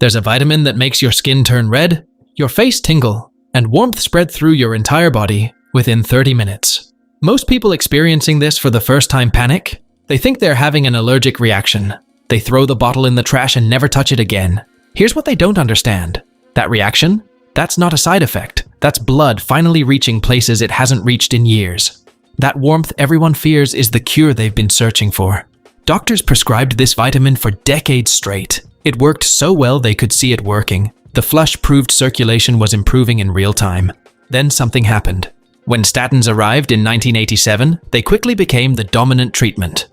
There's a vitamin that makes your skin turn red, your face tingle, and warmth spread through your entire body within 30 minutes. Most people experiencing this for the first time panic. They think they're having an allergic reaction. They throw the bottle in the trash and never touch it again. Here's what they don't understand. That reaction? That's not a side effect. That's blood finally reaching places it hasn't reached in years. That warmth everyone fears is the cure they've been searching for. Doctors prescribed this vitamin for decades straight. It worked so well they could see it working. The flush proved circulation was improving in real time. Then something happened. When statins arrived in 1987, they quickly became the dominant treatment.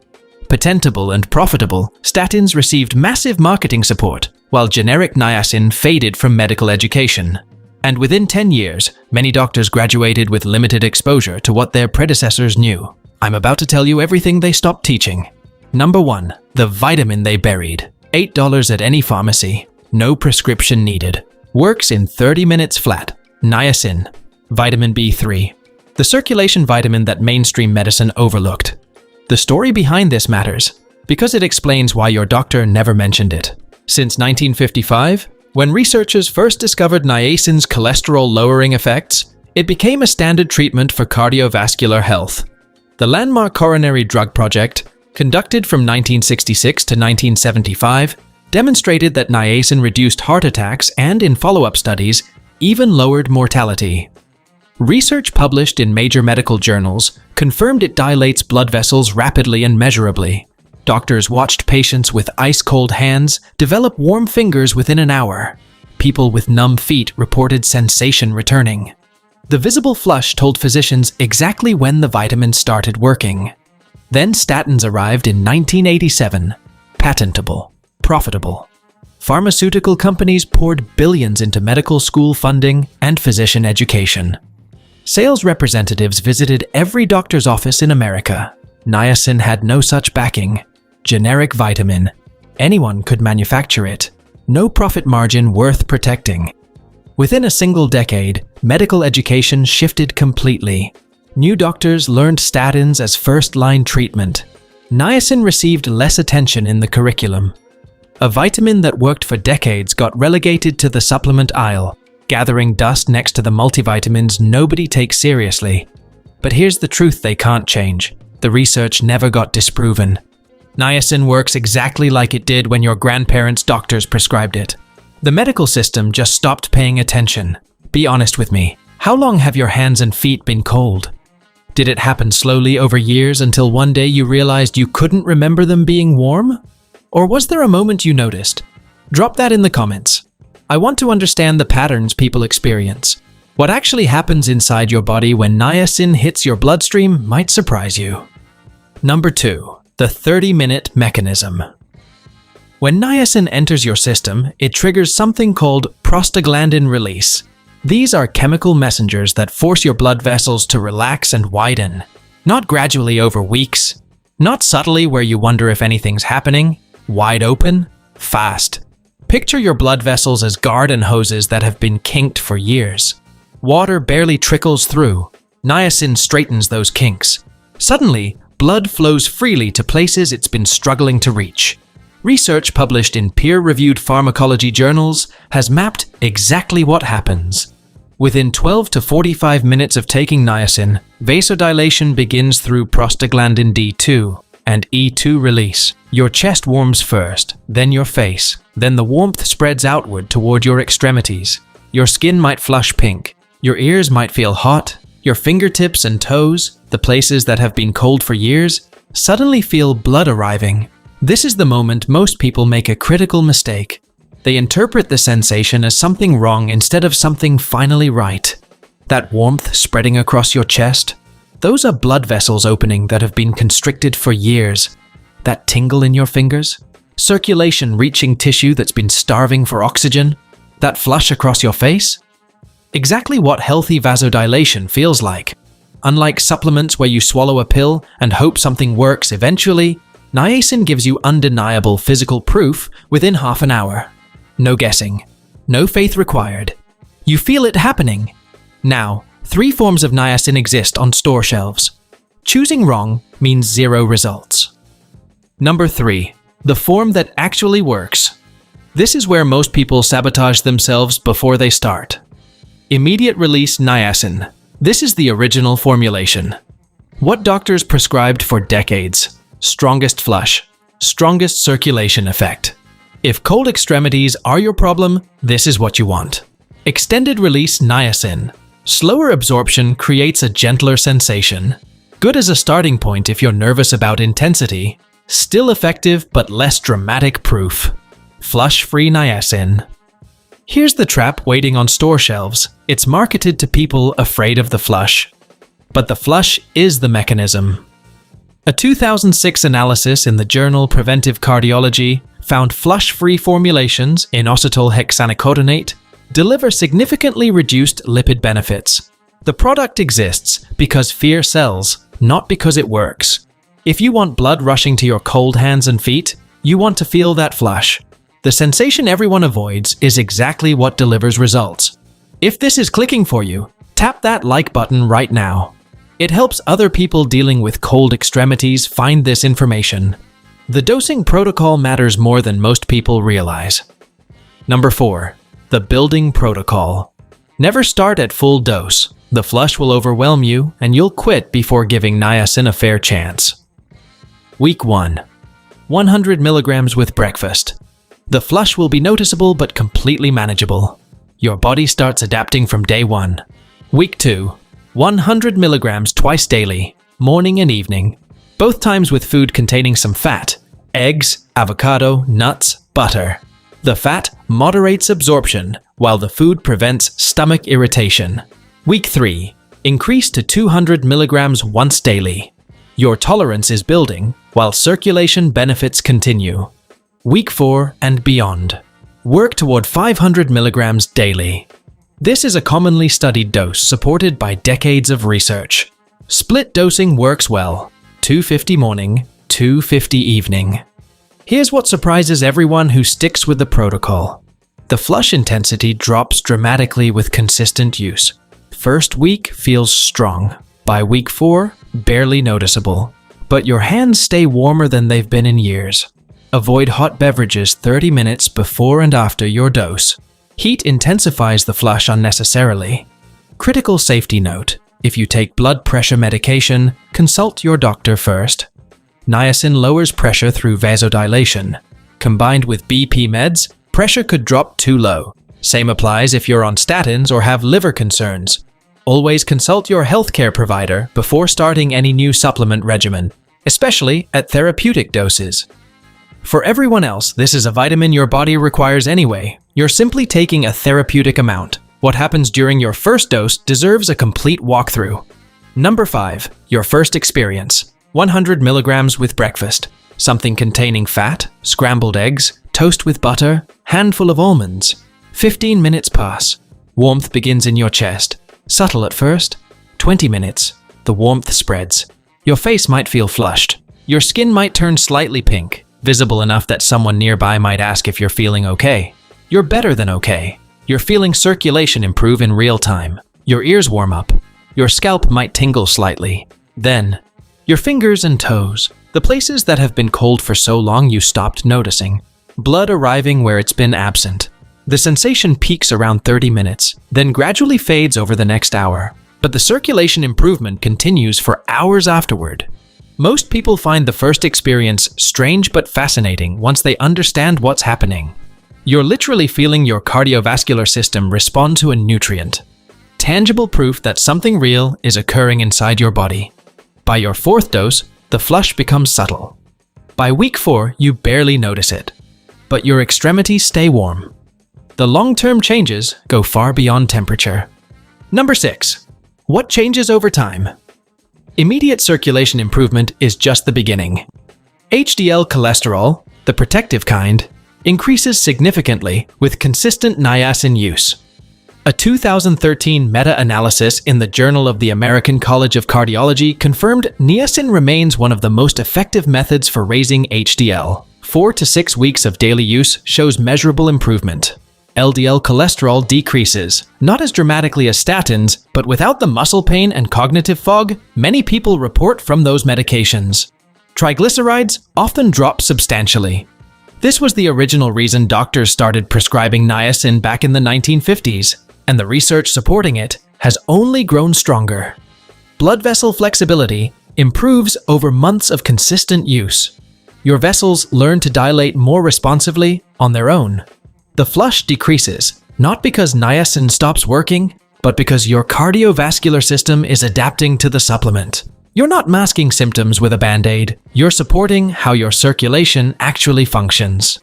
Patentable and profitable, statins received massive marketing support, while generic niacin faded from medical education. And within 10 years, many doctors graduated with limited exposure to what their predecessors knew. I'm about to tell you everything they stopped teaching. Number 1. The vitamin they buried. $8 at any pharmacy. No prescription needed. Works in 30 minutes flat. Niacin. Vitamin B3. The circulation vitamin that mainstream medicine overlooked. The story behind this matters, because it explains why your doctor never mentioned it. Since 1955, when researchers first discovered niacin's cholesterol-lowering effects, it became a standard treatment for cardiovascular health. The landmark Coronary Drug Project, conducted from 1966 to 1975, demonstrated that niacin reduced heart attacks and, in follow-up studies, even lowered mortality. Research published in major medical journals confirmed it dilates blood vessels rapidly and measurably. Doctors watched patients with ice-cold hands develop warm fingers within an hour. People with numb feet reported sensation returning. The visible flush told physicians exactly when the vitamin started working. Then statins arrived in 1987. Patentable. Profitable. Pharmaceutical companies poured billions into medical school funding and physician education. Sales representatives visited every doctor's office in America. Niacin had no such backing. Generic vitamin. Anyone could manufacture it. No profit margin worth protecting. Within a single decade, medical education shifted completely. New doctors learned statins as first-line treatment. Niacin received less attention in the curriculum. A vitamin that worked for decades got relegated to the supplement aisle, gathering dust next to the multivitamins nobody takes seriously. But here's the truth they can't change. The research never got disproven. Niacin works exactly like it did when your grandparents' doctors prescribed it. The medical system just stopped paying attention. Be honest with me. How long have your hands and feet been cold? Did it happen slowly over years until one day you realized you couldn't remember them being warm? Or was there a moment you noticed? Drop that in the comments. I want to understand the patterns people experience. What actually happens inside your body when niacin hits your bloodstream might surprise you. Number 2. The 30-minute mechanism. When niacin enters your system, it triggers something called prostaglandin release. These are chemical messengers that force your blood vessels to relax and widen. Not gradually over weeks. Not subtly where you wonder if anything's happening. Wide open. Fast. Picture your blood vessels as garden hoses that have been kinked for years. Water barely trickles through. Niacin straightens those kinks. Suddenly, blood flows freely to places it's been struggling to reach. Research published in peer-reviewed pharmacology journals has mapped exactly what happens. Within 12 to 45 minutes of taking niacin, vasodilation begins through prostaglandin D2 and E2 release. Your chest warms first, then your face, then the warmth spreads outward toward your extremities. Your skin might flush pink, your ears might feel hot, your fingertips and toes, the places that have been cold for years, suddenly feel blood arriving. This is the moment most people make a critical mistake. They interpret the sensation as something wrong instead of something finally right. That warmth spreading across your chest, those are blood vessels opening that have been constricted for years. That tingle in your fingers, circulation reaching tissue that's been starving for oxygen, that flush across your face. Exactly what healthy vasodilation feels like. Unlike supplements where you swallow a pill and hope something works eventually, niacin gives you undeniable physical proof within half an hour. No guessing. No faith required. You feel it happening. Now, 3 forms of niacin exist on store shelves. Choosing wrong means 0 results. Number 3. The form that actually works. This is where most people sabotage themselves before they start. Immediate release niacin. This is the original formulation. What doctors prescribed for decades. Strongest flush. Strongest circulation effect. If cold extremities are your problem, this is what you want. Extended release niacin. Slower absorption creates a gentler sensation. Good as a starting point if you're nervous about intensity. Still effective but less dramatic proof. Flush-free niacin. Here's the trap waiting on store shelves. It's marketed to people afraid of the flush. But the flush is the mechanism. A 2006 analysis in the journal Preventive Cardiology found flush-free formulations inositol hexanocotonate deliver significantly reduced lipid benefits. The product exists because fear sells, not because it works. If you want blood rushing to your cold hands and feet, you want to feel that flush. The sensation everyone avoids is exactly what delivers results. If this is clicking for you, tap that like button right now. It helps other people dealing with cold extremities find this information. The dosing protocol matters more than most people realize. Number 4. The building protocol. Never start at full dose. The flush will overwhelm you and you'll quit before giving niacin a fair chance. Week 1. 100 milligrams with breakfast. The flush will be noticeable but completely manageable. Your body starts adapting from day 1. Week 2. 100 milligrams twice daily, morning and evening. Both times with food containing some fat. Eggs, avocado, nuts, butter. The fat moderates absorption, while the food prevents stomach irritation. Week 3. Increase to 200 milligrams once daily. Your tolerance is building, while circulation benefits continue. Week 4 and beyond. Work toward 500 milligrams daily. This is a commonly studied dose supported by decades of research. Split dosing works well. 250 morning, 250 evening. Here's what surprises everyone who sticks with the protocol. The flush intensity drops dramatically with consistent use. First week feels strong. By week 4, barely noticeable. But your hands stay warmer than they've been in years. Avoid hot beverages 30 minutes before and after your dose. Heat intensifies the flush unnecessarily. Critical safety note: if you take blood pressure medication, consult your doctor first. Niacin lowers pressure through vasodilation. Combined with BP meds, pressure could drop too low. Same applies if you're on statins or have liver concerns. Always consult your healthcare provider before starting any new supplement regimen, especially at therapeutic doses. For everyone else, this is a vitamin your body requires anyway. You're simply taking a therapeutic amount. What happens during your first dose deserves a complete walkthrough. Number 5. Your first experience. 100 milligrams with breakfast. Something containing fat, scrambled eggs, toast with butter, handful of almonds. 15 minutes pass. Warmth begins in your chest. Subtle at first. 20 minutes. The warmth spreads. Your face might feel flushed. Your skin might turn slightly pink, visible enough that someone nearby might ask if you're feeling okay. You're better than okay. You're feeling circulation improve in real time. Your ears warm up. Your scalp might tingle slightly. Then, your fingers and toes, the places that have been cold for so long you stopped noticing. Blood arriving where it's been absent. The sensation peaks around 30 minutes, then gradually fades over the next hour. But the circulation improvement continues for hours afterward. Most people find the first experience strange but fascinating once they understand what's happening. You're literally feeling your cardiovascular system respond to a nutrient. Tangible proof that something real is occurring inside your body. By your 4th dose, the flush becomes subtle. By week 4, you barely notice it. But your extremities stay warm. The long-term changes go far beyond temperature. Number 6. What changes over time? Immediate circulation improvement is just the beginning. HDL cholesterol, the protective kind, increases significantly with consistent niacin use. A 2013 meta-analysis in the Journal of the American College of Cardiology confirmed niacin remains one of the most effective methods for raising HDL. 4 to 6 weeks of daily use shows measurable improvement. LDL cholesterol decreases, not as dramatically as statins, but without the muscle pain and cognitive fog many people report from those medications. Triglycerides often drop substantially. This was the original reason doctors started prescribing niacin back in the 1950s, and the research supporting it has only grown stronger. Blood vessel flexibility improves over months of consistent use. Your vessels learn to dilate more responsively on their own. The flush decreases, not because niacin stops working, but because your cardiovascular system is adapting to the supplement. You're not masking symptoms with a band-aid, you're supporting how your circulation actually functions.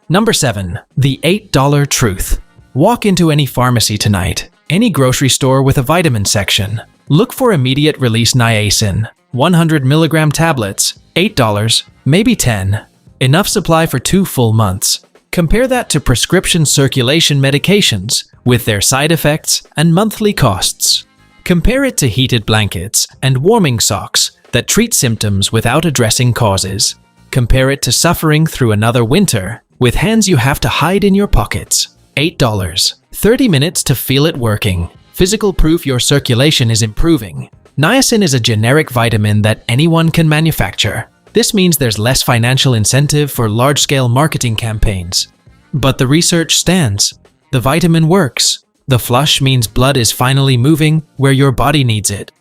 Number 7. The $8 truth. Walk into any pharmacy tonight, any grocery store with a vitamin section. Look for immediate release niacin, 100 milligram tablets, $8, maybe 10. Enough supply for 2 full months. Compare that to prescription circulation medications with their side effects and monthly costs. Compare it to heated blankets and warming socks that treat symptoms without addressing causes. Compare it to suffering through another winter with hands you have to hide in your pockets. $8. 30 minutes to feel it working. Physical proof your circulation is improving. Niacin is a generic vitamin that anyone can manufacture. This means there's less financial incentive for large-scale marketing campaigns. But the research stands. The vitamin works. The flush means blood is finally moving where your body needs it.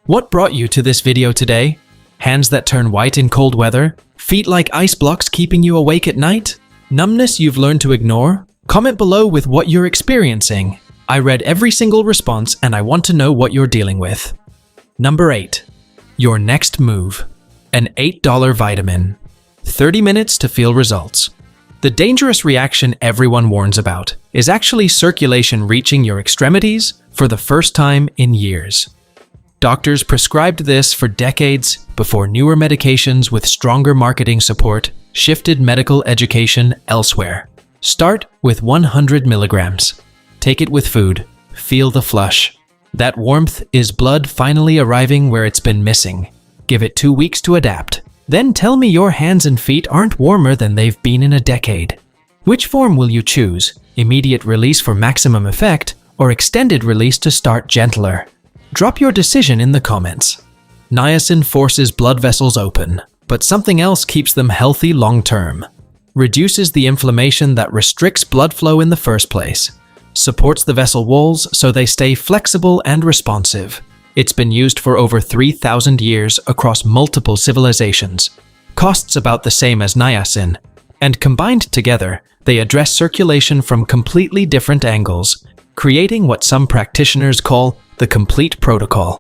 What brought you to this video today? Hands that turn white in cold weather? Feet like ice blocks keeping you awake at night? Numbness you've learned to ignore? Comment below with what you're experiencing. I read every single response and I want to know what you're dealing with. Number 8. Your next move. An $8 vitamin. 30 minutes to feel results. The dangerous reaction everyone warns about is actually circulation reaching your extremities for the first time in years. Doctors prescribed this for decades before newer medications with stronger marketing support shifted medical education elsewhere. Start with 100 milligrams. Take it with food. Feel the flush. That warmth is blood finally arriving where it's been missing. Give it 2 weeks to adapt. Then tell me your hands and feet aren't warmer than they've been in a decade. Which form will you choose? Immediate release for maximum effect or extended release to start gentler? Drop your decision in the comments. Niacin forces blood vessels open, but something else keeps them healthy long-term. Reduces the inflammation that restricts blood flow in the first place. Supports the vessel walls so they stay flexible and responsive. It's been used for over 3,000 years across multiple civilizations. Costs about the same as niacin, and combined together, they address circulation from completely different angles, creating what some practitioners call the complete protocol.